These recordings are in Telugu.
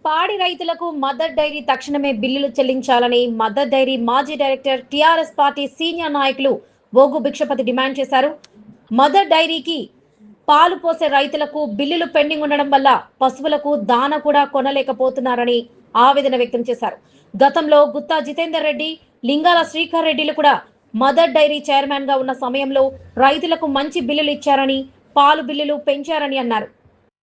పాడి రైతులకు మదర్ డైరీ తక్షణమే బిల్లులు చెల్లించాలని మదర్ డైరీ మాజీ డైరెక్టర్ టీఆర్ఎస్ పార్టీ సీనియర్ నాయకులు ఓగు భిక్షపతి డిమాండ్ చేశారు. మదర్ డైరీకి పాలు పోసే రైతులకు బిల్లులు పెండింగ్ ఉండడం వల్ల పశువులకు దాన కూడా కొనలేకపోతున్నారని ఆవేదన వ్యక్తం చేశారు. గతంలో గుత్తా జితేందర్ రెడ్డి, లింగాల శ్రీకర్ రెడ్డిలు కూడా మదర్ డైరీ చైర్మన్ గా ఉన్న సమయంలో రైతులకు మంచి బిల్లులు ఇచ్చారని, పాలు బిల్లులు పెంచారని అన్నారు.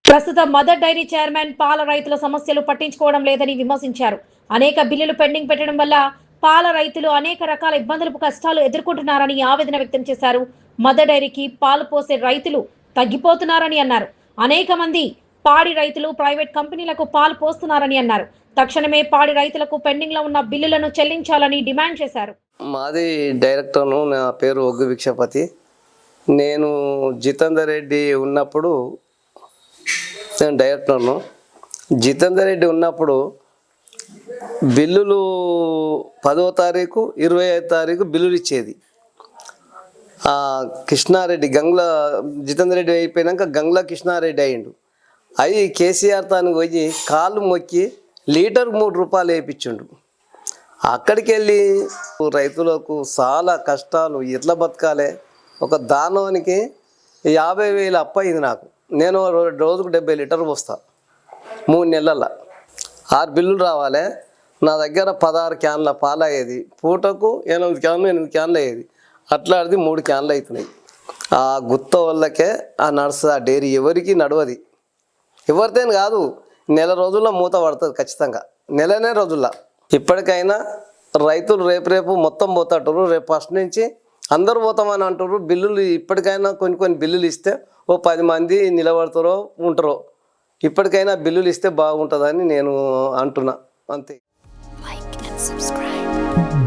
ప్రస్తుతం మదర్ డైరీ చైర్మన్ పాల రైతుల సమస్యలు పట్టించుకోవడం లేదని విమర్శించారు. అనేక బిల్లులు పెండింగ్ పెట్టడం వల్ల పాల రైతులు అనేక రకాల ఇబ్బందులు, కష్టాలు ఎదుర్కొంటున్నారని ఆవేదన వ్యక్తం చేశారు. మదర్ డైరీకి పాలు పోసే రైతులు తగ్గిపోతున్నారని అన్నారు. అనేక మంది పాడి రైతులు ప్రైవేట్ కంపెనీలకు పాలు పోస్తున్నారని అన్నారు. తక్షణమే పాడి రైతులకు పెండింగ్ లో ఉన్న బిల్లులను చెల్లించాలని డిమాండ్ చేశారు. మాది డైరెక్టర్ను, నా పేరు ఒగ్గు భిక్షపతి. నేను జితేందర్ రెడ్డి ఉన్నప్పుడు నేను డైరెక్టర్ను. జితేందర్ రెడ్డి ఉన్నప్పుడు బిల్లులు 10వ తారీఖు 25వ తారీఖు బిల్లులు ఇచ్చేది. కృష్ణారెడ్డి జితేందర్ రెడ్డి అయిపోయినాక గంగ్లా కృష్ణారెడ్డి అయ్యిండు. అవి కేసీఆర్ తాను పోయి కాళ్ళు మొక్కి లీటర్ 3 రూపాయలు వేయించుండు. అక్కడికి వెళ్ళి రైతులకు చాలా కష్టాలు, ఎట్లా బతకాలి, ఒక దానానికి 50,000 అప్పు అయింది నాకు. నేను రోజుకు 70 లీటర్లు పోస్తా. 3 నెలల 6 బిల్లులు రావాలి. నా దగ్గర 16 క్యాన్ల పాలు అయ్యేది. పూటకు 8 క్యాన్లు అయ్యేది. అట్లా అది 3 క్యాన్లు అవుతున్నాయి. ఆ గుత్త వాళ్ళకే ఆ నడుస్తుంది. ఆ డైరీ ఎవరికి నడవది. ఎవరితేని కాదు, నెల రోజుల్లో మూత పడుతుంది ఖచ్చితంగా, నెలనే రోజుల్లో. ఇప్పటికైనా రైతులు రేపు మొత్తం పోతాంటారు. రేపు ఫస్ట్ నుంచి అందరూ పోతామని అంటారు. బిల్లులు ఇప్పటికైనా కొన్ని బిల్లులు ఇస్తే ఓ 10 మంది నిలబడతారో ఉంటారో. ఇప్పటికైనా బిల్లులు ఇస్తే బాగుంటుందని నేను అంటున్నా. అంతే. Like and subscribe.